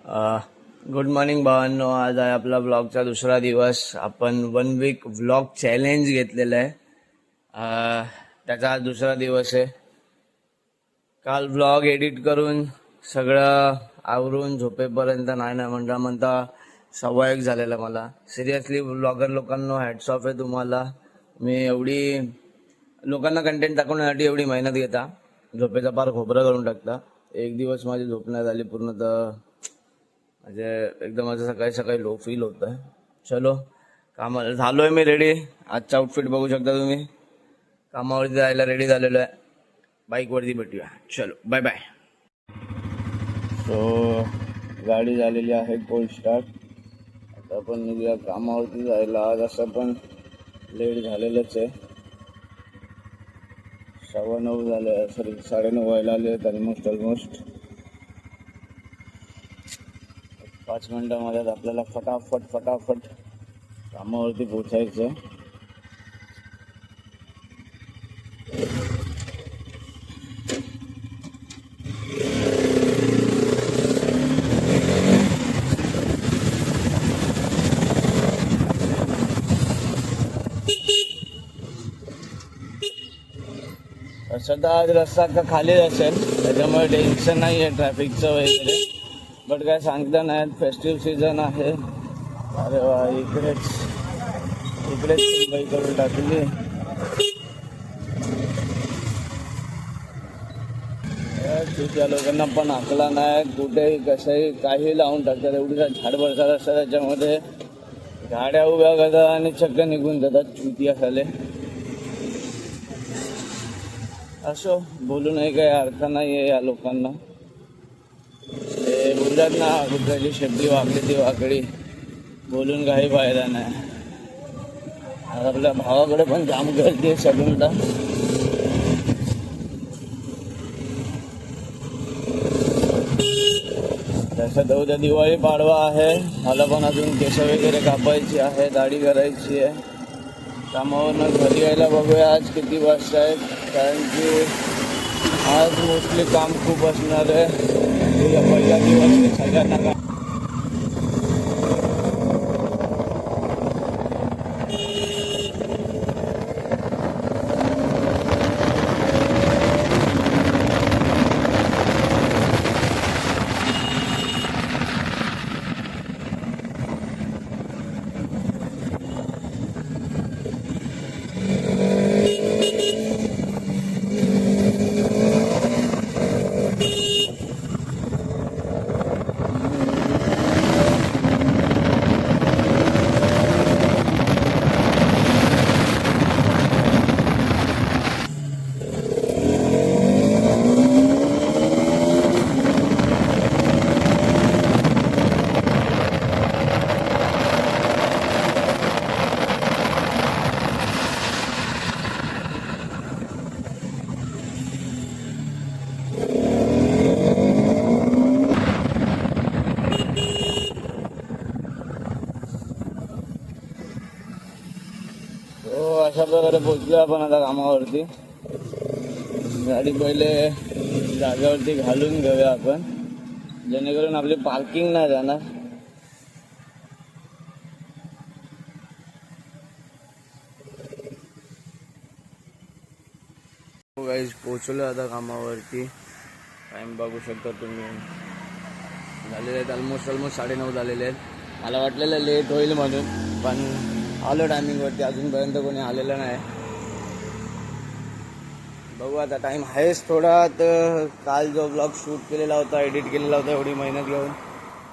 Good morning भावांनो. आज आहे आपला ब्लॉगचा दुसरा दिवस. आपण 1 वीक व्लॉग चॅलेंज घेतलेलं आहे. त्याचा आज दुसरा दिवस आहे. काल ब्लॉग एडिट करून सगळं आवरून झोपेपर्यंत नाही म्हणता 1:15 झालेला मला. सिरियसली ब्लॉगर लोकांना हॅट्स ऑफ आहे तुम्हाला. मी एवढी लोकांना कंटेंट दाखवण्यासाठी एवढी मेहनत घेता, झोपेचा पार खोबरं करून टाकता. एक दिवस माझी झोप नाही झाली पूर्ण, तर म्हणजे एकदम असं सकाळी सकाळी लो फील होत आहे. चलो कामाला झालोय मी रेडी. आजचा आउटफिट बघू शकता तुम्ही. कामावरती जायला रेडी झालेलो आहे. बाईकवरती भेटूया. चलो बाय बाय. सो गाडी झालेली आहे कोल्ड स्टार्ट. आता आपण निघूया कामावरती जायला. आज असं पण लेट झालेलंच आहे. 9:15 झाले, सॉरी 9:30 व्हायला आले ऑलमोस्ट 5 मिनिटांमध्ये आपल्याला फटाफट कामावरती पोचायचं. तसं तर आज रस्ता का खाली असेल, त्याच्यामुळे टेन्शन नाही आहे ट्रॅफिकचं वगैरे. बट काय सांगता नाही, फेस्टिव्ह सीझन आहे. अरे वा, इकडेच मुंबई करून टाकली. त्या लोकांना पण हाकला नाही, कुठेही कसंही काही लावून टाकतात. एवढी झाड भरतात असतात, त्याच्यामध्ये गाड्या उभ्या करतात आणि चक्क निघून जातात चुतिया खाले. असो, बोलू नाही काही अर्थ नाही आहे या लोकांना. ते बोलतात ना, कुठल्याची शेपटी वाकडी ती वाकडी, बोलून काही फायदा नाही. आपल्या भावाकडे पण जाम गर्दी आहे सलूनला. तसं तर उद्या दिवाळी पाडवा आहे. मला पण अजून केस वगैरे कापायची आहे, दाढी करायची आहे. कामावरनं घरी यायला बघूया आज किती वाजता आहेत, कारण की आज मोस्टली काम खूप असणार आहे. पहिला दिवस सगळ्यांना अशा प्रकारे पोचलो आपण आता कामावरती. गाडी पहिले जागेवरती घालून घेऊया आपण, जेणेकरून आपली पार्किंग नाही जाणार. गाईज पोचलो आता कामावरती. टाइम बघू शकता तुम्ही, झालेले आहेत ऑलमोस्ट 9:30 झालेले आहेत. मला वाटलेलं लेट होईल म्हणून, पण आलो टायमिंगवरती. अजूनपर्यंत कोणी आलेलं नाही. बघू आता, टाईम आहेच थोडा. तर काल जो ब्लॉग शूट केलेला होता, एडिट केलेला होता एवढी मेहनत घेऊन,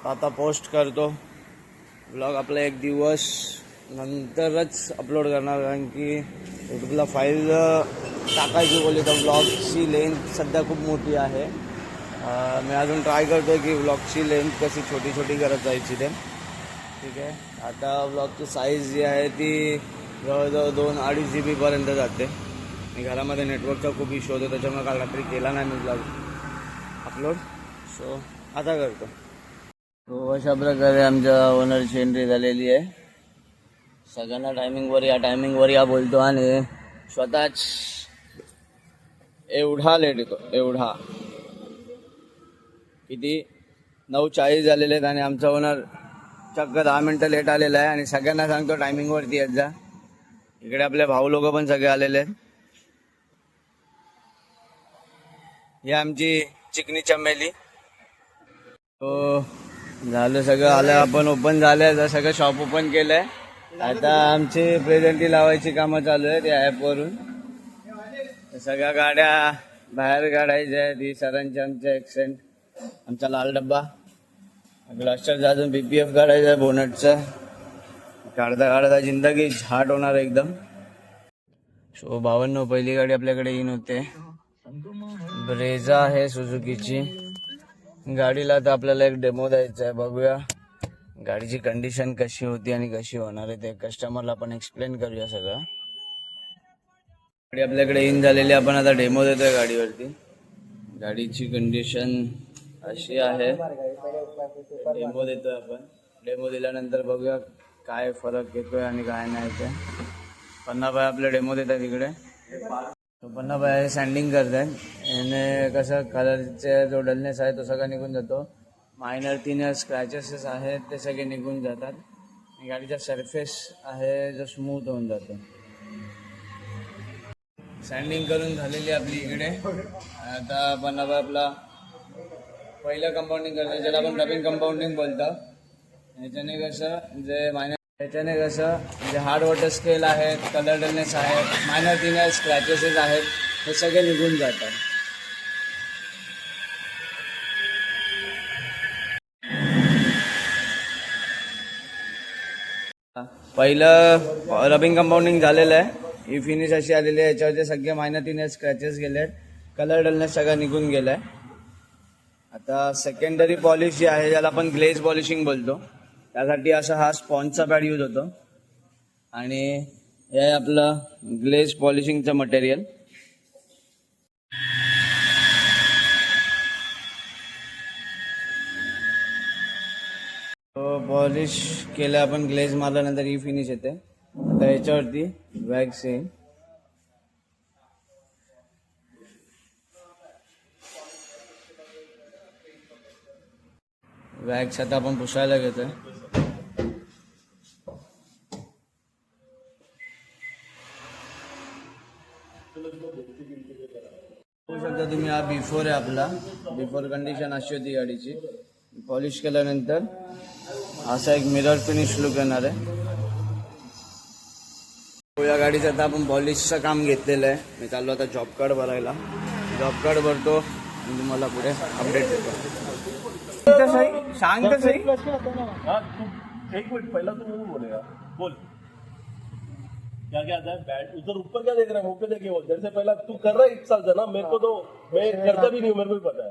आता पोस्ट करतो ब्लॉग. आपला 1 दिवस नंतरच अपलोड करणार, कारण की यूट्यूबला फाईल टाकायची बोलली तर ब्लॉगची लेंथ सध्या खूप मोठी आहे. मी अजून ट्राय करतो की ब्लॉगची लेंथ कशी छोटी करत जायची ते. ठीक आहे. आता ब्लॉगची साईज जी आहे ती जवळजवळ 2-2.5 GB पर्यंत जाते. आणि घरामध्ये नेटवर्कचा खूप इश्यू होतो, त्याच्यामुळे काल रात्री केला नाही मी ब्लॉग अपलोड. सो आता करतो. तो अशा प्रकारे आमच्या ओनरची एंट्री झालेली आहे. सगळ्यांना टायमिंगवर या बोलतो आणि स्वतःच एवढा लेट येतो. एवढा किती 9:40 झालेले आहेत आणि आमचा ओनर चक्क 10 मिनिटं लेट आलेला आहे आणि सगळ्यांना सांगतो टायमिंगवरती येत जा. इकडे आपले भाऊ लोक पण सगळे आलेले आहेत. ही आमची चिकनी चमेली. तो झालं सगळं आलं, आपण ओपन झालंय, सगळं शॉप ओपन केलंय. आता आमची प्रेझेंटी लावायची कामं चालू आहेत या ॲपवरून. सगळ्या गाड्या बाहेर काढायच्या आहेत. ही सरांची आमच्या एक्सेंट, आमचा लाल डब्बा, क्लस्टरचा अजून BPF काढायचा आहे बोनटचा. काढता काढता जिंदगी झाट होणार एकदम. 52 पहिली गाडी आपल्याकडे येईन होते. ब्रेझा आहे सुझुकीची. गाडीला आता आपल्याला एक डेमो द्यायचा आहे. बघूया गाडीची कंडिशन कशी होती आणि कशी होणार आहे ते कस्टमरला आपण एक्सप्लेन करूया सगळं. गाडी आपल्याकडे इन झालेली, आपण आता डेमो देतोय गाडीवरती. गाडीची कंडिशन अशी आहे, डेमो देतोय आपण. डेमो दिल्यानंतर बघूया काय फरक येतोय आणि काय नाही ते. पन्नाबाई आपले डेमो देतात इकडे. पन्नाबाई सँडिंग करतात. याने कसं कलरचे जो डलनेस आहे तो सगळा निघून जातो. मायनर 3 स्क्रॅचेस आहेत ते सगळे निघून जातात. गाडीचा सरफेस आहे जो स्मूथ होऊन जातो. सँडिंग करून झालेली आपली इकडे. आता पन्नाबाई आपला पहिलं कंपाऊंडिंग करतो, ज्याला आपण रबिंग कंपाऊंडिंग बोलतो. ह्याच्याने कसं जे हार्ड वॉटर स्केल आहेत, कलर डलनेस आहेत, मायनर 3 स्क्रॅचेस आहेत, हे सगळे निघून जातात. पहिलं रबिंग कंपाऊंडिंग झालेलं आहे. ही फिनिश अशी आलेली आहे. याच्यावरचे सगळे मायनर 3 स्क्रॅचेस गेले आहेत, कलर डलनेस सगळं निघून गेलं आहे. आता सेकंडरी पॉलिश जी आहे, ज्याला आपण ग्लेज पॉलिशिंग बोलतो, त्यासाठी असा हा स्पॉन्जचा पॅड यूज होतो. आणि हे आहे आपलं ग्लेज पॉलिशिंगचं मटेरियल. पॉलिश केलं आपण, ग्लेज मारल्यानंतर ही फिनिश येते. आता याच्यावरती वॅक्स येईल. वॅक्स आता आपण पुसायला घेतोय. बघू शकता तुम्ही, हा बिफोर आहे आपला. बिफोर कंडिशन अशी होती गाडीची. पॉलिश केल्यानंतर असा एक मिरर फिनिश लुक येणार आहे. या गाडीचं आता आपण पॉलिशचं काम घेतलेलं आहे. मी चाललो आता जॉब कार्ड भरायला. जॉब कार्ड भरतो आणि तुम्हाला पुढे अपडेट देतो. सांग तर सही. एक मिनट पहला तो मुंह बोलेगा. बोल क्या क्या आता है. बैट उधर ऊपर क्या देख रहा है, मुंह पे देखिए. वो जैसे से पहला तू कर रहा है 1 साल से ना. मेरे को तो मैं करता भी नहीं हूँ, मेरे को भी पता है.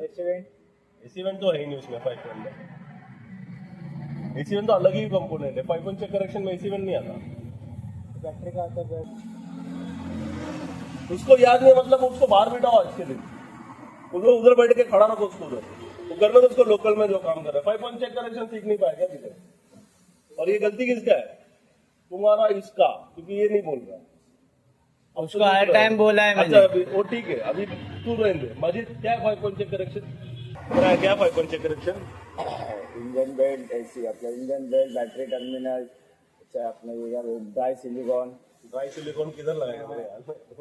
एसी वेंट तो है ही नहीं उसमें. 5 में एसी वेंट तो अलग ही कंपोनेंट है. 5 के करेक्शन में एसी वेंट नहीं आता. बैटरी का आता है. उसको याद नहीं, मतलब उसको बाहर बिठाओ आज के दिन. उसको उधर बैठ के खड़ा रखो उसको. उधर तो करना तो उसको लोकल में जो काम कर रहा है. 5 चेक करेक्शन सीख नहीं पाएगा किधर. और ये गलती किसका है, तुम्हारा, इसका, क्योंकि ये नहीं बोल रहा. उसको हर टाइम बोला है मैंने. अच्छा अभी वो ठीक है, अभी तू रहेंगे. मजीद क्या 5 चेक करेक्शन क्या 5 check correction. Engine belt, AC आपला इंजन बेल्ट, बैटरी टर्मिनल, अपना ये ड्राई सिलिकॉन. ड्राई सिलिकॉन किधर लगाएगा मेरे यार.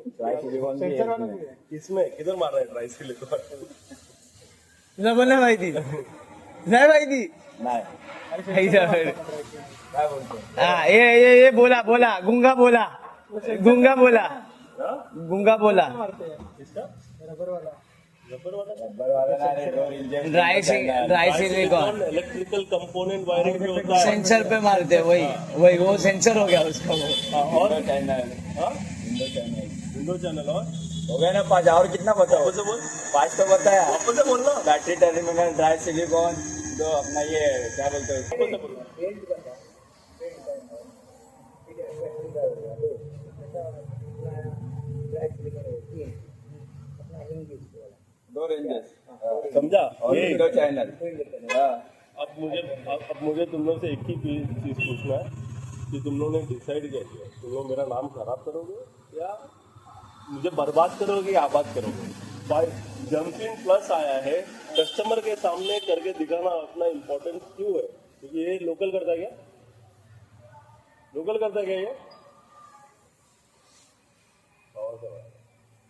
ड्राई सिलिकॉन इसमें किधर मार रहा है ड्राई सिलिकॉन. तुला बोलला माहिती नाही माहिती नाही. हा ये बोला बोला गुंगा बोला गुंगा बोला गुंगा बोला. Dry silicon electrical component wiring जो होता है सेंसर पे मारते हैं. वही वो सेंसर हो गया उसका. वो और चैनल विंडो चैनल और हो गया ना 5. और कितना बता. वापस से बोल. 5 तो बताया. वापस से बोलना. बैटरी टर्मिनल, ड्राई सिलिकॉन, जो अपना ये क्या बोलते हैं, वापस से बोलना. दो रेंजेस समझा. और विंडो चैनल. अब मुझे तुम लोग से एक ही चीज पूछना है कि तुम लोगों ने डिसाइड क्या किया. तुम लोग मेरा नाम खराब करोगे या मुझे बर्बाद करोगे या आबाद करोगे. भाई जंपिंग प्लस आया है, कस्टमर के सामने करके दिखाना अपना इम्पोर्टेंट क्यों है? क्योंकि ये लोकल करता है क्या? लोकल करता है क्या ये?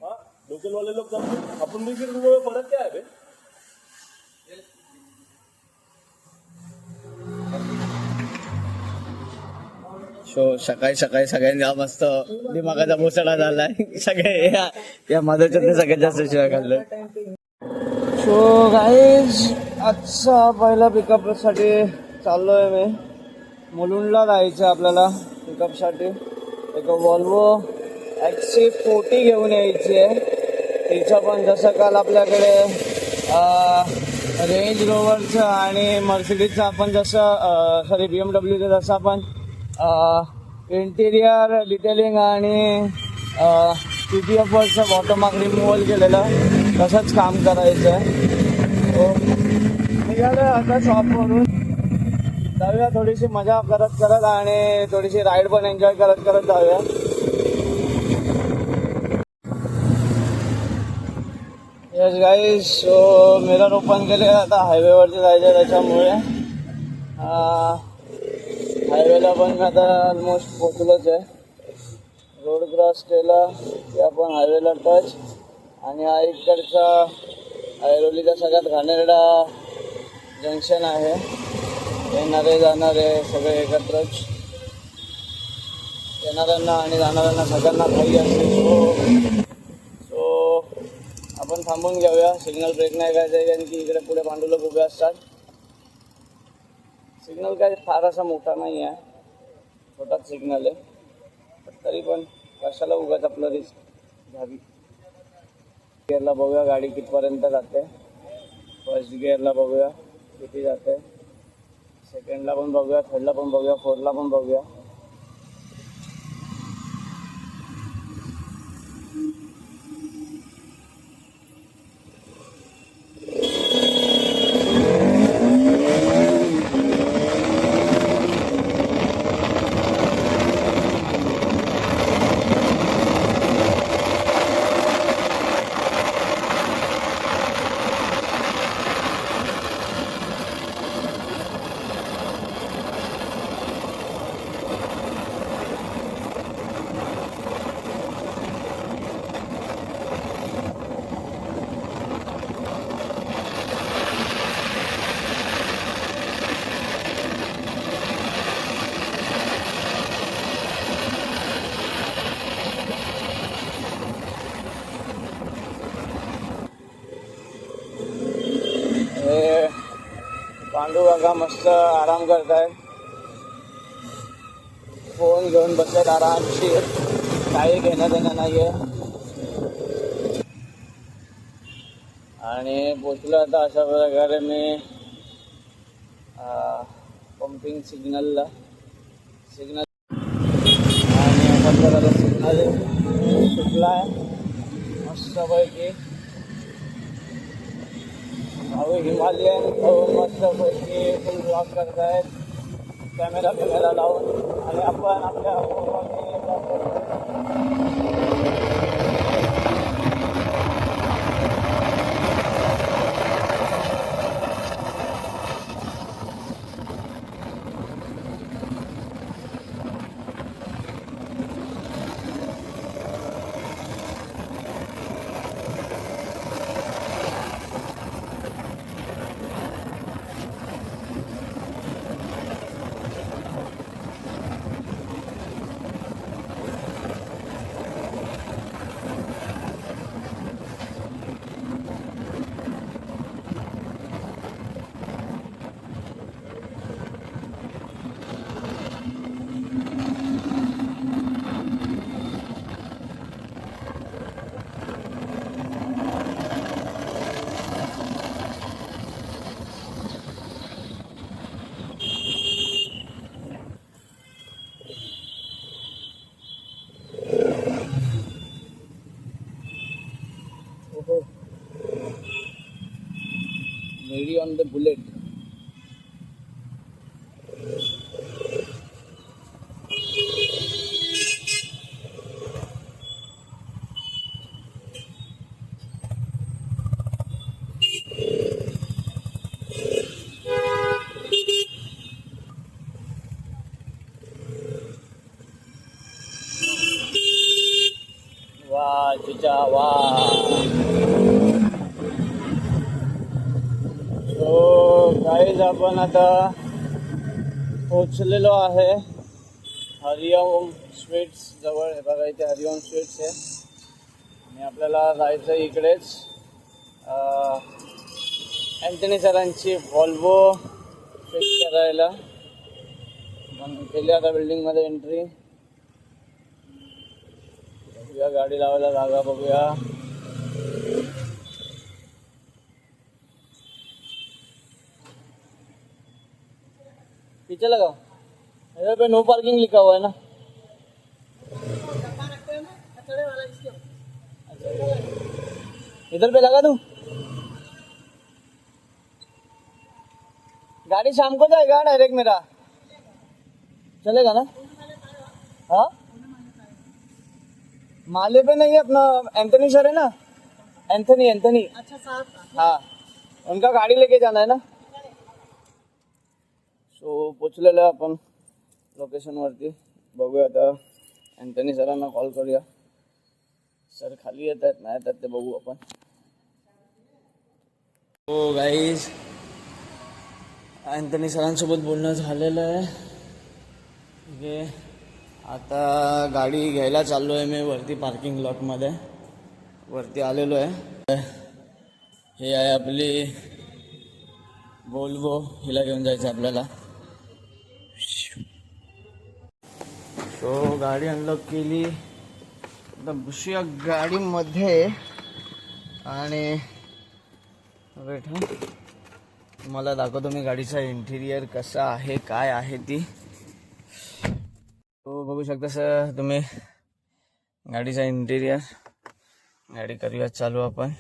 हाँ, लोकल वाले लोग करते हैं। अपन भी फिर उनमें फर्क क्या है बे? शो सकाळी सकाळी सगळ्यांना मस्त दिमागाचा बोसडा झालाय. सगळे या माधवच्या ते सगळ्यात जास्त शिवाय खाल्लं. सो गाईज आजचा पहिला पिकअप साठी चाललोय मी. मुलुंडला जायचं आपल्याला पिकअप साठी. एक वॉल्वो XC40 घेऊन यायची आहे. तिचं पण जसं काल आपल्याकडे रेंज रोवरचं आणि मर्सिडीजचं आपण जसं सॉरी BMWचं जसं आपण इंटिरियर डिटेलिंग आणि PPF वरचं वॉटरमार्क रिमूव्हल केलेलं तसंच काम करायचं आहे. निघालं आता शॉपवरून. जाऊया थोडीशी मजा करत करत आणि थोडीशी राईड पण एन्जॉय करत करत जाऊया. Yes guys, so mirror open केले. आता हायवेवरती जायचं त्याच्यामुळे हायवेला पण मी आता ऑलमोस्ट पोचलोच आहे. रोड क्रॉस केला की आपण हायवेला टच. आणि हा इकडचा ऐरोलीचा सगळ्यात घाणेरडा जंक्शन आहे. येणारे जाणारे सगळे एकत्रच. येणाऱ्यांना आणि जाणाऱ्यांना सगळ्यांना काही असते. सो आपण थांबून घेऊया. सिग्नल ब्रेक नाही करायचं कारण की इकडे पुढे पांडू लोक उभे असतात. सिग्नल काय फार असा मोठा नाही आहे, छोटाच सिग्नल आहे. तरी पण कशाला उगाच आपलं रिस्क घ्यावी. गिअरला बघूया गाडी कितपर्यंत जाते. फर्स्ट गिअरला बघूया किती जाते. सेकंडला पण बघूया, थर्डला पण बघूया, फोर्थला पण बघूया. पांडू काका मस्त आराम करताय. फोन घेऊन बसत आरामशीर. काही घेणं देणं नाहीये. आणि पोचलो आता अशा प्रकारे मी पंपिंग सिग्नल आणि अशा प्रकारे सिग्नल सुटलाय मस्तपैकी. भाऊ हिमालयन भाऊ मस्तपैकी फुल ब्लॉक करतायत कॅमेरा लावून. आणि आपण आपल्या ready on the bullet. Guys आपण आता पोचलेलो आहे हरिओम स्वीट्स जवळ. हे बघा इथे हरिओम स्वीट्स आहे आणि आपल्याला जायचं इकडेच अँथनी सरांची व्हॉल्वो फिक्स करायला. आपण केली आता बिल्डिंगमध्ये एंट्री. बघूया गाडी लावायला जागा बघूया. पीछे लगाओ. इधर पे नो पार्किंग लिखा हुआ है ना. इधर पे लगा दूं. गाड़ी शाम को जाएगा डायरेक्ट मेरा. चलेगा ना. हाँ माले पे नहीं है अपना एंथनी सर है ना. एंथनी. अच्छा साहब. हाँ उनका गाड़ी लेके जाना है ना. सो पोचलेलो आहे आपण लोकेशनवरती. बघूया आता अँथनी सरांना कॉल करूया. सर खाली येत आहेत नाही येतात ते बघू आपण. हो गाईज अँथनी सरांसोबत बोलणं झालेलं आहे. ठीक आहे आता गाडी घ्यायला चाललो आहे मी वरती पार्किंग लॉटमध्ये. वरती आलेलो आहे. हे आहे आपली वोल्वो. हिला घेऊन जायचं आपल्याला. सो गाडी अनलॉक केली एकदम बसूया गाडीमध्ये आणि वेट तुम्हाला दाखवतो मी गाडीचा इंटिरियर कसा आहे काय आहे ती. तो बघू शकता सर तुम्ही गाडीचा इंटिरियर. गाडी करूया चालू आपण.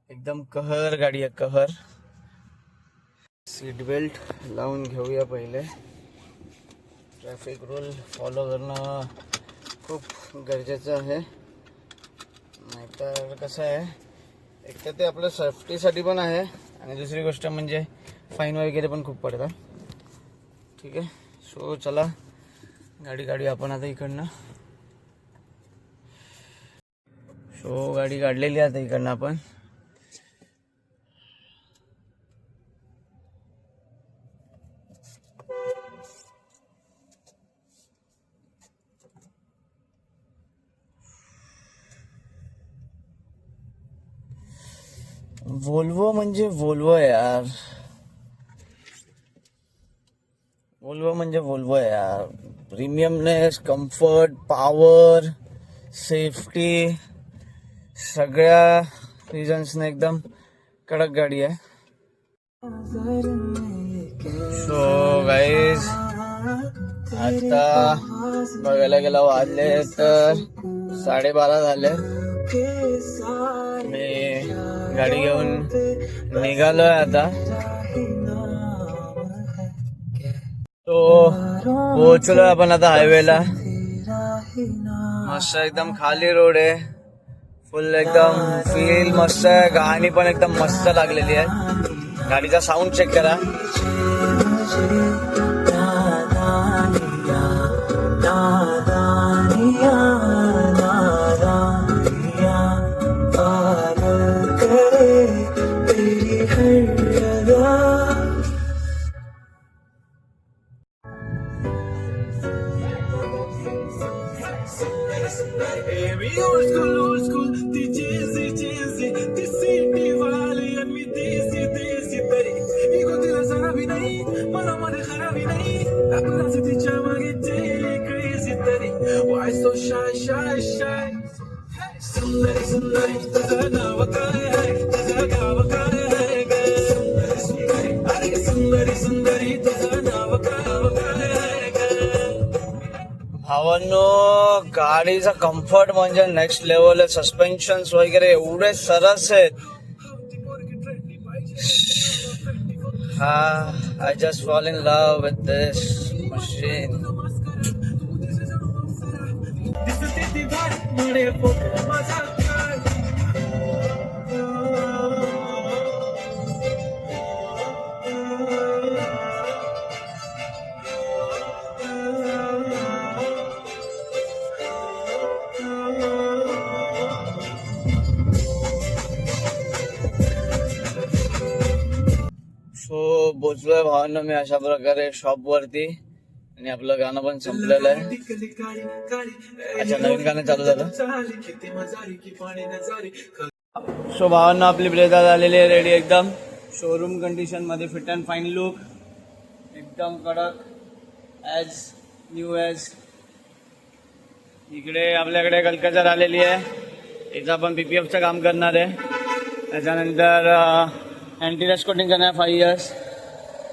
एकदम कहर गाडी आहे कहर. सीट बेल्ट लावून घेऊया पहिले. ट्रॅफिक रूल फॉलो करणं खूप गरजेचं आहे. नाहीतर कसं आहे एक तर ते आपल्या सेफ्टीसाठी पण आहे आणि दुसरी गोष्ट म्हणजे फाईन वगैरे पण खूप पडतात. ठीक आहे सो चला गाडी काढूया आपण आता इकडनं. सो गाडी काढलेली आहे आता इकडनं आपण. वोल्वो म्हणजे वोल्वो आहे यार. वोल्वो म्हणजे वोल्वो आहे यार. प्रीमियमनेस, कम्फर्ट, पॉवर, सेफ्टी सगळ्या रिझन्सने एकदम कडक गाडी आहे. सो गाईज आता बघायला गेला वाजले तर 12:30 झाले. मी गाडी घेऊन निघालोय आता. तो पोहोचलोय आपण आता हायवेला. मस्त एकदम खाली रोड आहे. फुल एकदम फील मस्त आहे. गाणी पण एकदम मस्त लागलेली आहे. गाडीचा साऊंड चेक करा. Old school, ती cheesy, ती city वाली आणि मी देसी तरी. इगो तिला जराबी नाही, मला मध्ये खराबी नाही. आपलाच तिच्या मागे ते crazy तरी. Why so shy? सुंदरी, तुझं नाव काय आहे? तुझं गाव काय आहे ग? अरे सुंदरी, तुझं नाव काय आहे ग? भावांनो गाडीचा कम्फर्ट म्हणजे नेक्स्ट लेवल आहे. सस्पेन्शन्स वगैरे एवढे सरस आहेत. I just fall in love with this machine. पोहोचलोय भावांना मी अशा प्रकारे शॉप वरती आणि आपलं गाणं पण संपलेलं आहे. अच्छा नवीन गाणं चालू झालं. सो भावांना आपली ब्लेझर झालेली आहे रेडी एकदम शोरूम कंडिशन मध्ये फिट अँड फाईन लुक एकदम कडक ॲज न्यू ॲज. इकडे आपल्याकडे कल्कचर आलेली आहे इथं आपण PPFचं काम करणार आहे. त्याच्यानंतर अँटी रस्ट कोटिंग करणार 5 years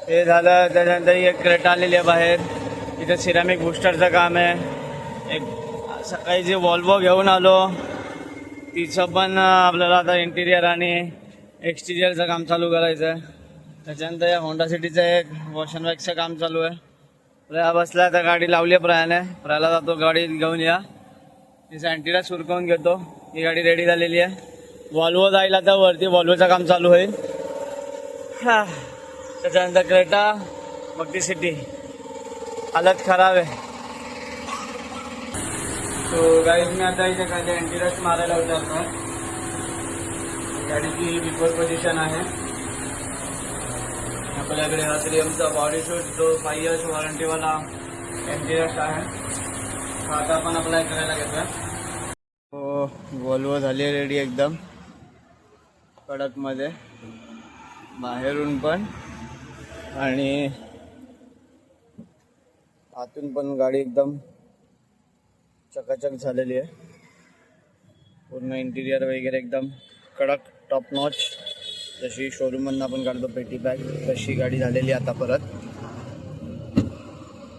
हे झालं. त्याच्यानंतर एक क्रेटा आलेली आहे बाहेर इथं सिरामिक बुस्टरचं काम आहे. एक सकाळी जे वॉल्वो घेऊन आलो तिचं पण आपल्याला आता इंटिरियर आणि एक्सटिरियरचं काम चालू करायचं आहे. त्याच्यानंतर या होंडा सिटीचं एक वॉश अँड वॅक्सचं काम चालू आहे. प्रया बसला तर गाडी लावली आहे प्रयाने प्रयाला जातो गाडी घेऊन या तिचं अँटीरा सुरकवून घेतो. ही गाडी रेडी झालेली आहे. वॉल्वो जायला तर वरती वॉल्वोचं काम चालू होईल. त्याच्यानंतर क्रेटा मग ती सिटी हालत खराब आहे. तो गाडीत मी आता इथे काय अँटीरस्ट मारायला होता. गाडीची बिफोर पोझिशन आहे. आपल्याकडे हा 3Mचा बॉडी सूट जो 5 years वॉरंटीवाला अँटीरस्ट आहे आता आपण अप्लाय करायला घेतोय. हो वॉल्वो झाली रेडी एकदम कडकमध्ये बाहेरून पण आणि आतून पण गाडी एकदम चकाचक झालेली आहे. पूर्ण इंटिरियर वगैरे एकदम कडक टॉप नॉच जशी शोरूममधून आपण काढतो पेटी बॅग तशी गाडी झालेली आता. परत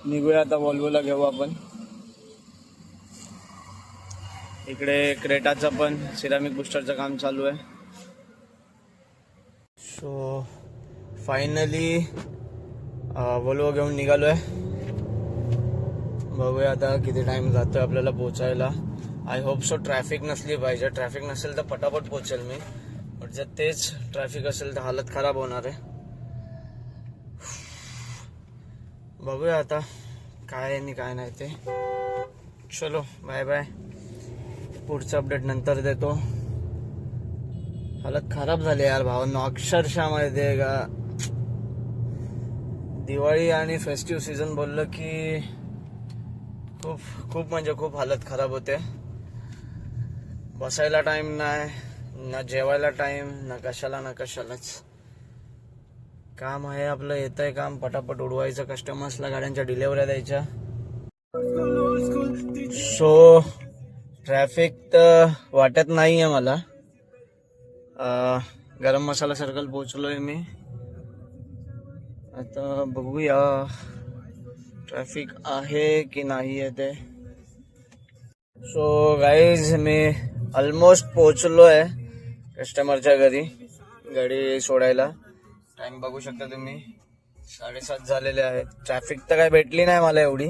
निघूया आता वॉल्वोला घेऊ आपण. इकडे क्रेटाचं पण सिरामिक बुस्टरचं काम चालू आहे. सो फायनली वॉल्वो घेऊन निघालो आहे. बघूया आता किती टाइम जातोय आपल्याला पोचायला. आय होप सो ट्रॅफिक नसली पाहिजे. ट्रॅफिक नसेल तर पटापट पोचेल मी पण जर तेच ट्रॅफिक असेल तर हालत खराब होणार आहे. बघूया आता काय आणि काय नाही ते. चलो बाय बाय. पुढचं अपडेट नंतर देतो. हालत खराब झाली यार भावांनो अक्षरशः माहिती आहे का. दिवाळी आणि फेस्टिव्ह सीझन बोललं की खूप खूप म्हणजे खूप हालत खराब होते. बसायला टाइम नाही ना जेवायला टाइम ना कशालाच. काम आहे आपलं येतंय काम पटापट उडवायचं कस्टमर्सला गाड्यांच्या डिलेवऱ्या द्यायच्या. सो ट्रॅफिक तर वाटत नाही आहे मला. गरम मसाला सर्कल पोचलोय मी आता. बघूया ट्रॅफिक आहे की नाही आहे ते. सो गाईज मी ऑलमोस्ट पोचलोय कस्टमरच्या घरी गाडी सोडायला. टाइम बघू शकता तुम्ही 7:30 झालेले आहेत. ट्रॅफिक तर काय भेटली नाही मला एवढी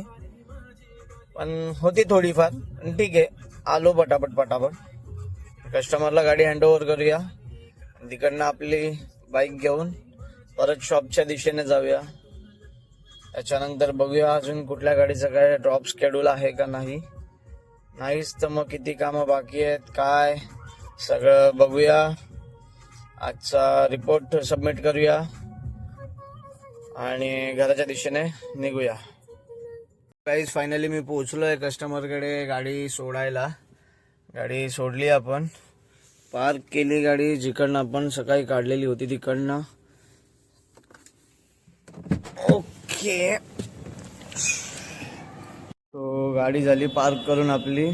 पण होती थोडीफार. ठीक आहे आलो पटापट. कस्टमरला गाडी हँडओव्हर करूया. तिकडनं आपली बाईक घेऊन परत शॉपच्या दिशेने जाऊया. त्याच्यानंतर बघूया अजून कुठल्या गाडीचं काय ड्रॉप शेड्यूल आहे का नाहीच तर मग किती कामं बाकी आहेत काय सगळं बघूया. आजचा रिपोर्ट सबमिट करूया आणि घराच्या दिशेने निघूया. गाईज फायनली मी पोहोचलोय कस्टमरकडे गाडी सोडायला. गाडी सोडली आपण पार्क केली गाडी जिकडनं आपण सकाळी काढलेली होती तिकडनं. ओके तो गाडी झाली पार्क करून आपली.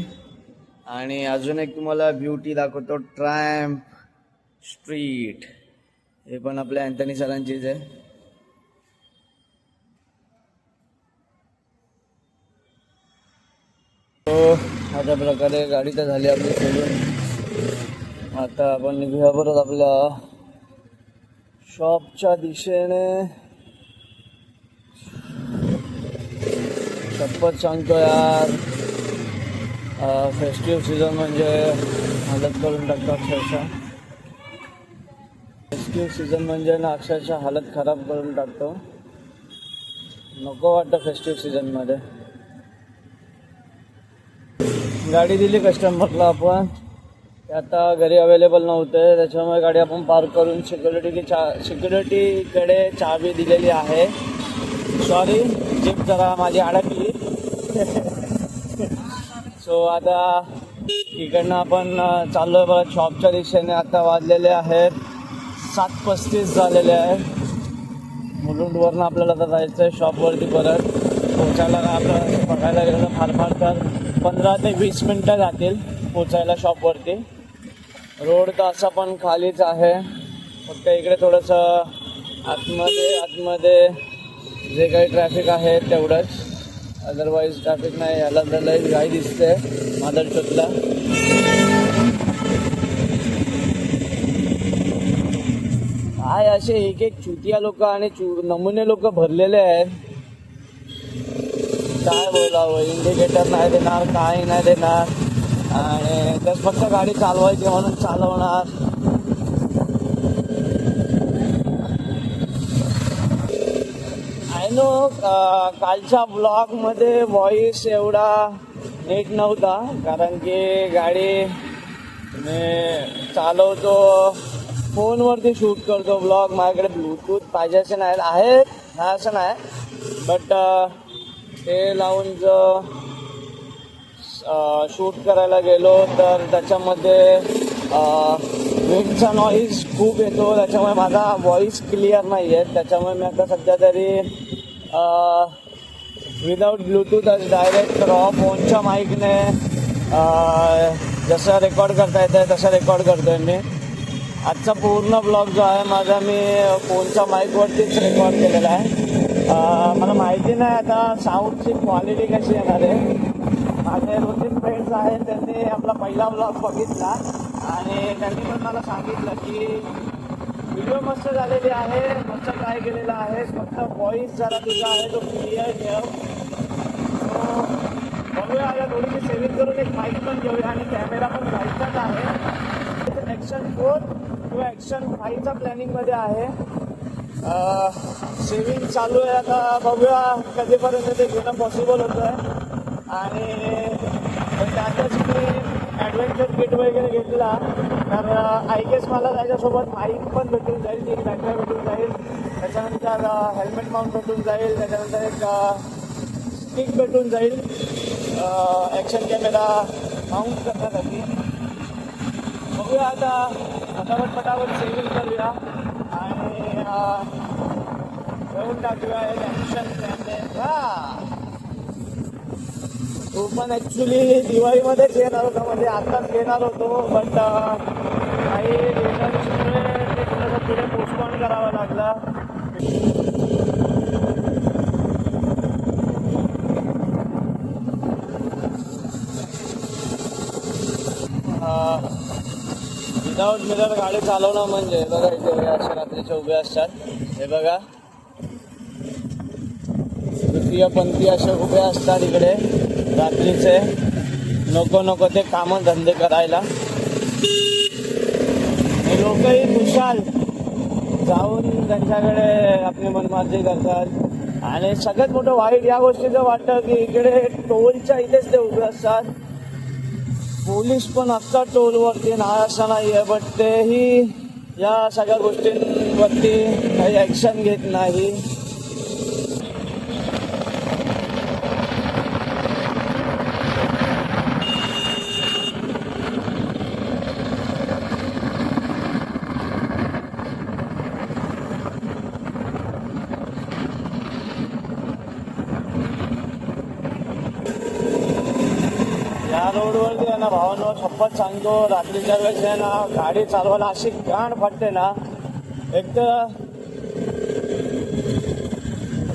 आणि अजून एक तुम्हाला ब्युटी दाखवतो ट्रॅम्प स्ट्रीट. हे पण आपल्या अँथनी सरांचीच आहे. तो अशा प्रकारे गाडी तर झाली आपली सोडून. आता आपण निघूया परत आपल्या शॉपच्या दिशेने. शपथ सांगतो यार फेस्टिव्ह सीझन म्हणजे हालत करून टाकतो अक्षरशः. फेस्टिव्ह सीझन म्हणजे ना अक्षरशः हालत खराब करून टाकतो. नको वाटतं फेस्टिव्ह सीझनमध्ये. गाडी दिली कस्टमरला आपण ते आता घरी अवेलेबल नव्हते, त्याच्यामुळे गाडी आपण पार्क करून सिक्युरिटीकडे चावी दिलेली आहे. सॉरी, जीप जरा माझी अडकली. सो आता इकडनं आपण चाललोय बघा शॉपच्या दिशेने. आता वाजलेले आहेत 7:35 झालेले आहेत. मुलुंडवरनं आपल्याला आता जायचं आहे शॉपवरती. परत पोचायला आपलं बघायला गेलं तर फार तर 15 ते 20 मिनटं जातील पोचायला शॉपवरती. रोड तर असा पण खालीच आहे, फक्त इकडे थोडंसं आतमध्ये जे काही ट्रॅफिक आहे तेवढंच, अदरवाईज ट्रॅफिक नाही. याला तर लई गाई दिसते मादरचोतला. काय असे एक चुतिया लोक आणि नमुने लोक भरलेले आहेत. काय बोलावं, इंडिकेटर नाही देणार, काय नाही देणार, आणि त्यात फक्त गाडी चालवायची म्हणून चालवणार. आय नो कालच्या ब्लॉगमध्ये व्हॉइस एवढा नीट नव्हता, कारण की गाडी मी चालवतो, फोनवरती शूट करतो ब्लॉग. माझ्याकडे ब्लूटूथ पाहिजे असे नाही आहेत, नाही असं नाही, बट ते लावून जर शूट करायला गेलो तर त्याच्यामध्ये विंडचा नॉईज खूप येतो, त्याच्यामुळे माझा व्हॉइस क्लिअर नाही आहे. त्याच्यामुळे मी आता सध्या तरी विदाऊट ब्लूटूथ डायरेक्ट रॉ फोनच्या माईकने जसं रेकॉर्ड करता येतं तसं रेकॉर्ड करतो आहे मी. आजचा पूर्ण ब्लॉग जो आहे माझा मी फोनच्या माईकवरतीच रेकॉर्ड केलेला आहे. मला माहिती नाही आता साऊंडची क्वालिटी कशी येणार आहे. माझे 2-3 फ्रेंड्स आहेत, त्यांनी आपला पहिला ब्लॉग बघितला आणि त्यांनी पण मला सांगितलं की व्हिडिओ मस्त झालेली आहे, मस्त ट्राय केलेला आहे, फक्त व्हॉइस जरा तुझा आहे तो क्लिअर ठेव. बघूया, आता थोडीशी सेव्हिंग करून एक माईक पण घेऊया आणि कॅमेरा पण घ्यायचाच आहे. ॲक्शन 4 किंवा ॲक्शन 5चा प्लॅनिंगमध्ये आहे. सेव्हिंग चालू आहे, आता बघूया कधीपर्यंत ते घेणं पॉसिबल होतं आहे. आणि त्यातच मी ॲडव्हेंचर किट वगैरे घेतला, तर आय गेस मला त्याच्यासोबत माईक पण भेटून जाईल, एक बॅटरी भेटून जाईल, त्याच्यानंतर हेल्मेट माउंट भेटून जाईल, त्याच्यानंतर एक स्टिक भेटून जाईल ॲक्शन कॅमेरा माउंट करण्यासाठी. बघूया आता फटाफट सेव्हिंग करूया आणि घेऊन टाकूया एक ॲक्शन कॅमेरा. तो पण ॲक्च्युली दिवाळीमध्येच येणार होता, म्हणजे आत्ताच घेणार होतो, बट काही रिझन्समुळे ते थोडंसं पुढे पोस्टपोन करावं लागला. विदाऊट मिरर गाडी चालवणं म्हणजे बघा, इथे अशा रात्रीच्या उभे असतात, हे बघा तृतीयपंथी असे उभे असतात इकडे रात्रीचे, नको ते कामं धंदे करायला. हे लोकही खुशाल जाऊन त्यांच्याकडे आपली मनमार्जी करतात. आणि सगळ्यात मोठं वाईट या गोष्टीचं वाटतं की इकडे टोलच्या इथेच ते उभे असतात. पोलीस पण असतात टोलवरती, नाही असं नाही आहे, बट तेही या सगळ्या गोष्टींवरती काही ॲक्शन घेत नाही. या रोडवरती आहे ना भावांनो, शपथ सांगतो, रात्रीच्या वेळेस आहे ना गाडी चालवायला अशी गाण फाटते ना. एक तर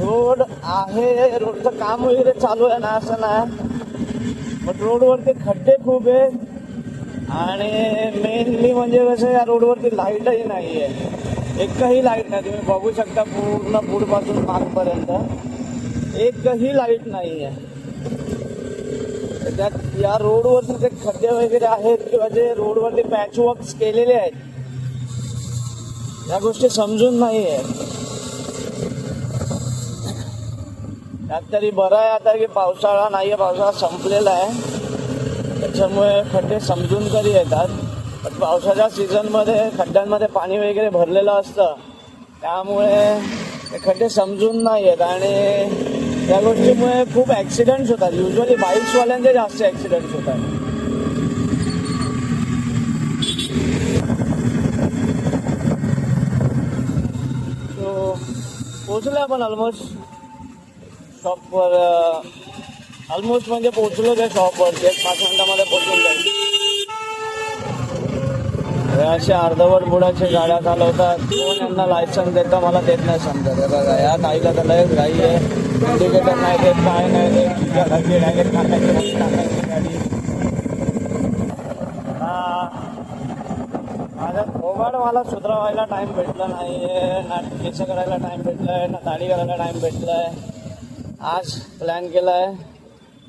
रोड आहे, रोडचं काम वगैरे चालू आहे ना असं नाही, बट रोडवरती खड्डे खूप आहेत. आणि मेनली म्हणजे कसं या रोडवरती लाईटही नाही आहे, एकही लाईट नाही. तुम्ही बघू शकता पूर्ण पुढपासून मागपर्यंत एकही लाईट नाही आहे. त्यात या रोडवरती जे खड्डे वगैरे आहेत किंवा जे रोडवरती पॅचवर्क्स केलेले आहेत, या गोष्टी समजून नाही आहेत. त्यात तरी बरं आहे आता की पावसाळा नाही आहे, पावसाळा संपलेला आहे, त्याच्यामुळे खड्डे समजून तरी येतात. पण पावसाच्या सीझनमध्ये खड्ड्यांमध्ये पाणी वगैरे भरलेलं असतं, त्यामुळे ते खड्डे समजून नाही येत आणि त्या गोष्टीमुळे खूप ॲक्सिडेंट्स होतात. युजली बाईक्सवाल्यांचे जास्त ॲक्सिडेंट्स होतात. पोचलो आपण ऑलमोस्ट शॉपवर. ऑलमोस्ट म्हणजे पोचलो त्या शॉपवरती 5 मिनिटामध्ये पोचून जाईल. असे अर्धवट बुडाचे गाड्या चालवतात. कोण यांना लायसन्स देतं मला देत नाही समजत. हे बघा या ताईला तर लयच घाई आहे. इंडिकेटर नाही देत, काय नाही देत. डायरेक्ट टाकायची गाडी. माझा फोगाड मला सुधरवायला टाइम भेटला नाहीये, ना केस करायला टाइम भेटलाय, ना दाढी करायला टाइम भेटलाय. आज प्लॅन केलाय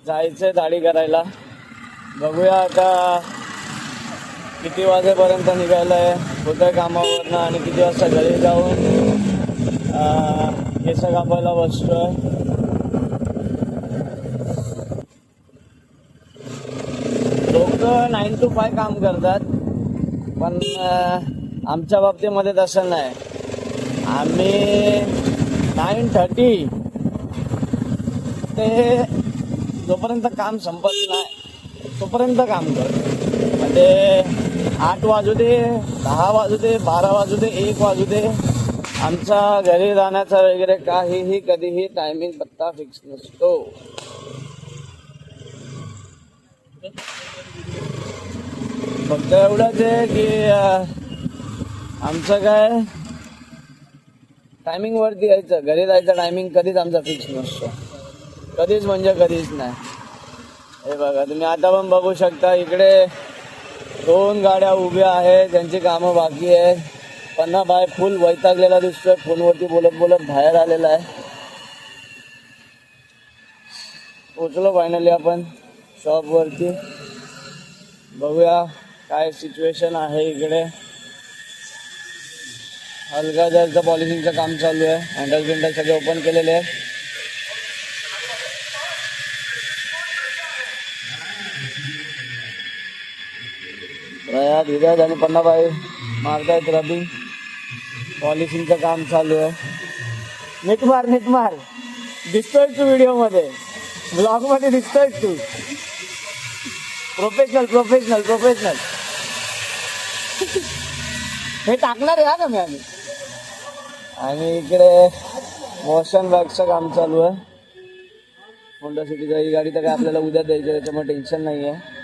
जायचंय दाढी करायला. बघूया आता किती वाजेपर्यंत निघायलाय होतंय कामावरनं आणि किती वाजता घरी जाऊन केस कापायला बसतोय. लोक 9 to 5 काम करतात, पण आमच्या बाबतीमध्ये तसं नाही. आम्ही 9:30 ते जोपर्यंत काम संपत नाही तोपर्यंत काम करतो. म्हणजे 8 वाजू दे, 10 वाजू दे, 12 वाजू दे, 1 वाजू दे, आमचा घरी जाण्याचा वगैरे काहीही कधीही टायमिंग पत्ता फिक्स नसतो. फक्त एवढंच आहे की आमचं काय टायमिंग वरती यायचं, घरी जायचं टायमिंग कधीच आमचा फिक्स नसतो. कधीच म्हणजे कधीच नाही. हे बघा तुम्ही आता पण बघू शकता, इकडे 2 गाड्या उभ्या आहेत, त्यांची कामं बाकी आहेत. पन्ना बाय फुल वैतागलेला दिसतोय, फोनवरती बोलत बोलत बाहेर आलेला आहे. पोचलो फायनली आपण शॉपवरती. बघूया काय सिच्युएशन आहे इकडे. हलगाजरचं पॉलिशिंगचं काम चालू आहे. हँडल बिंडल सगळे ओपन केलेले आहे. प्रयात हिदायत आणि पन्नाबाई मारतायत रबिंग. पॉलिशिंगचं काम चालू आहे. नीट मार दिसतोय तू व्हिडिओमध्ये, ब्लॉगमध्ये दिसतोय तू. प्रोफेशनल हे टाकणार आहे का मी आम्ही. आणि इकडे मोशन बॅगचं काम चालू आहे. होंडा सिटीचा ही गाडी तर काय आपल्याला उद्या द्यायची, त्याच्यामुळे टेन्शन नाही आहे.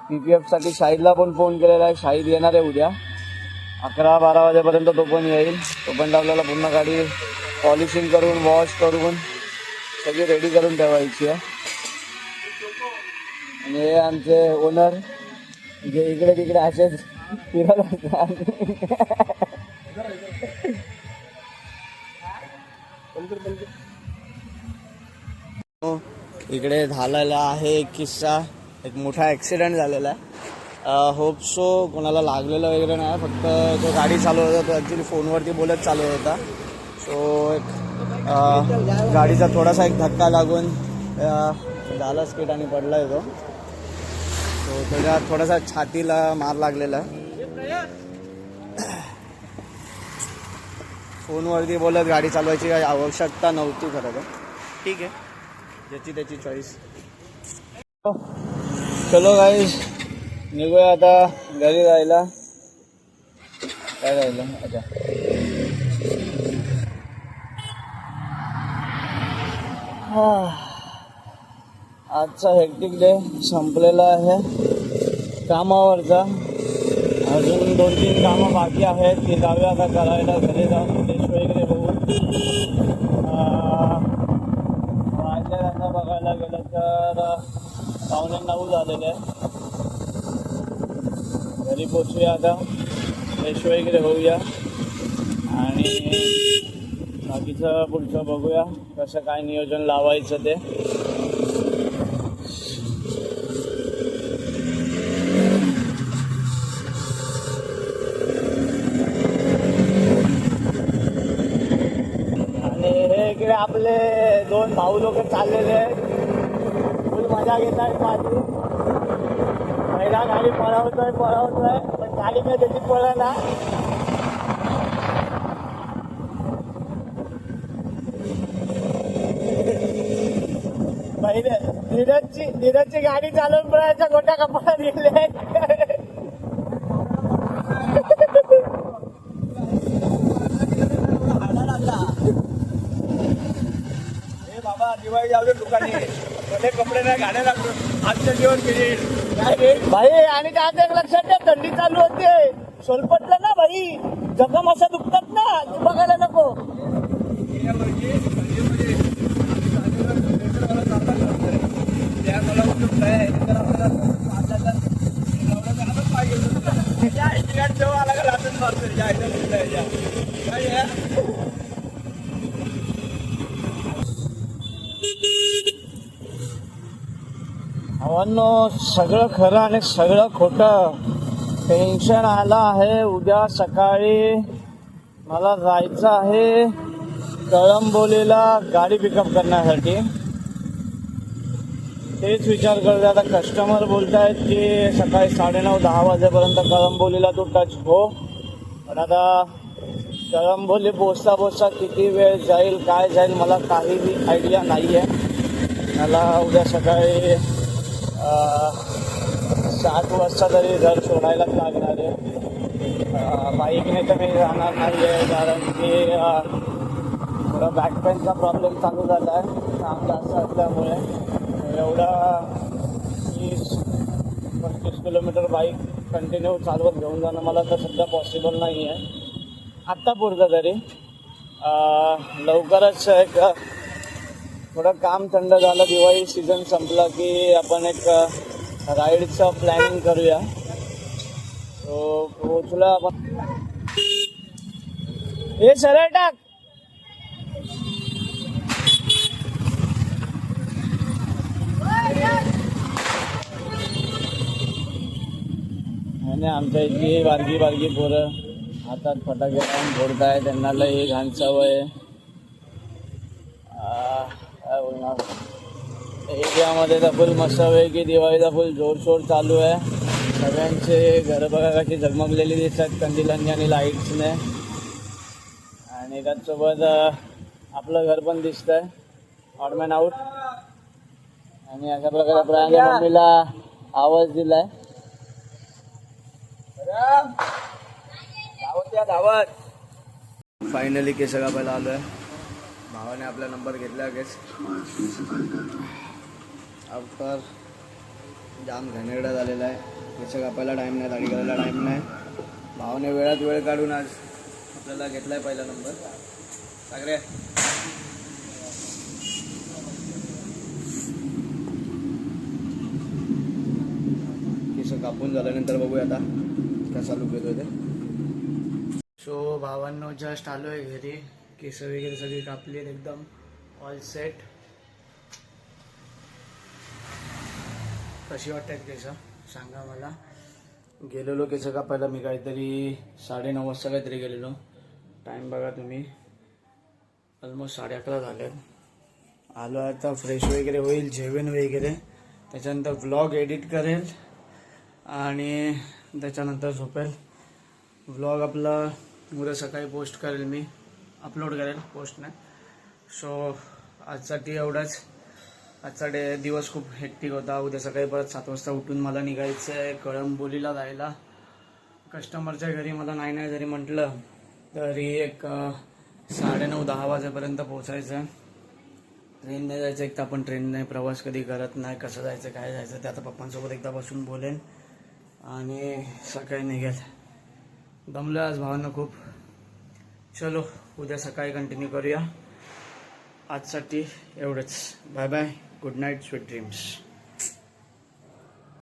PPF साठी शाहीदला पण फोन केलेला आहे. शाहीद येणार आहे उद्या 11-12 वाजेपर्यंत. तो पण येईल. तोपर्यंत आपल्याला पूर्ण गाडी पॉलिशिंग करून वॉश करून सगळी रेडी करून ठेवायची आहे. आणि हे आमचे ओनर जे इकडे तिकडे असेच फिरत असतात. इकडे झालेला आहे एक किस्सा. एक मोठा ॲक्सिडेंट झालेला आहे. होप सो कोणाला लागलेलं वगैरे नाही. फक्त जो गाडी चालवत होता तो ॲक्च्युली फोनवरती बोलत चालवत होता. सो एक गाडीचा थोडासा एक धक्का लागून झाला स्किट आणि पडला आहे तो. सो त्याच्या थोडासा छातीला मार लागलेला. फोनवरती बोलत गाडी चालवायची काही आवश्यकता नव्हती खरं तर. ठीक आहे, ज्याची त्याची चॉईस. चलो गाईज निघूया आता घरी जायला. काय राहिलं अच्छा आजचा हेक्टिक डे संपलेला आहे कामावरचा. अजून 2-3 कामं बाकी आहेत ती जाऊया आता करायला. घरी जाऊन फ्रेश वगैरे होऊन वाजल्या बघायला गेलं तर 9:15 झालेले आहे. घरी पोचूया आता, फ्रेश वगैरे होऊया आणि बाकीचं पुढचं बघूया कसं काय नियोजन लावायचं ते. आणि हे इकडे आपले 2 भाऊ लोक चाललेले आहेत. फुल मजा घेत आहेत माझी. पहिला एवढा गाडी पळवतोय पण गाडी काय त्याची पळाला. पहिले धीरजची गाडी चालवून पळायच्या गोट्या कपाळात गेले. बाबा दिवाळी जाऊ दे दुकानी भले कपडे नाही गाड्या लागतो आजच्या जेवण केली भाई आणि त्यात एक लक्षात ठेव, थंडी चालू होते, सोलपटलं ना भाई, जखम अशा दुखतात ना, तू बघायला नको. भावांनो, सगळं खरं आणि सगळं खोटं. टेन्शन आलं आहे. उद्या सकाळी मला जायचं आहे कळंबोलीला गाडी पिकअप करण्यासाठी. तेच विचार करते. आता कस्टमर बोलतायत की सकाळी 9:30-10 वाजेपर्यंत कळंबोलीला तू टच हो. पण आता कळंबोली पोचता किती वेळ जाईल, काय जाईल, मला काहीही आयडिया नाही आहे. मला उद्या सकाळी 7 वाजता तरी घर सोडायला लागणार आहे. बाईकने तर मी जाणार नाही आहे, कारण की थोडा बॅक पेनचा प्रॉब्लेम चालू झाला आहे काम जास्त असल्यामुळे. एवढा 20-25 किलोमीटर बाईक कंटिन्यू चालवत घेऊन जाणं मला तर सध्या पॉसिबल नाही आहे आत्ता पुरतं तरी. लवकरच एक थोडं काम थंड झालं, दिवाळी सीझन संपला की आपण एक राईडचं प्लॅनिंग करूया. तो पोचला आपण. हे सरळ टाक. आणि आमच्या इथली बारकी पोरं हातात फटाके लावून फोडताय, त्यांना लई घाण सवय आहे. एरियामध्ये तर फुल मस्तपैकी दिवाळीचा फुल जोरशोर चालू आहे. सगळ्यांचे घरं बघा कशी झगमगलेली दिसतात कंदिलांनी आणि लाईट्सने. आणि त्याचसोबत आपलं घर पण दिसतंय ऑड मॅन आउट. आणि अशा प्रकारे प्रयाने मम्मीला आवाज दिलाय. धावत फायनली केसगापायला आलोय. भावाने आपला नंबर घेतला गेस. आफ्टर जाम घाणेरडा झालेला आहे. केस कापायला टाईम नाही, दाढी करायला टाईम नाही. भावाने वेळात वेळ काढून आज आपल्याला घेतलाय पहिला नंबर. सागरे केस कापून झाल्यानंतर बघूया आता कसा लुक येतोय ते. सो भावांनो जस्ट आलो आहे घरी. केस वगैरे सगळी कापली आहेत, एकदम ऑल सेट. कशी वाटतात केस सांगा मला. गेलेलो केस कापायला मी काहीतरी 9:30 वाजता काहीतरी गेलेलो. टाईम बघा तुम्ही, ऑलमोस्ट 11:30 झाले. आलो आता फ्रेश वगैरे होईल, जेवण वगैरे, त्याच्यानंतर व्लॉग एडिट करेल आणि त्याच्यानंतर झोपेल. व्लॉग आपला उद्या सकाळी पोस्ट करेल, मी अपलोड करेल, पोस्ट नाही. सो आजसाठी एवढाच. आजचा दिवस खूप हेक्टिक होता. उद्या सकाळी परत 7 वाजता उठून मला निघायचं आहे कळंबोलीला जायला. कस्टमरच्या घरी मला नाही जरी म्हटलं तरी एक 9:30-10 वाजेपर्यंत पोचायचं आहे. ट्रेनने जायचं. एक तर आपण ट्रेनने प्रवास कधी करत नाही, कसं जायचं काय जायचं ते आता पप्पांसोबत एकदा बसून बोलेन आणि सकाळी निघेल. दमलं आज भावांना खूप. चलो उद्या सकाळी कंटिन्यू करूया. आजसाठी एवढंच. Bye bye, good night, sweet dreams.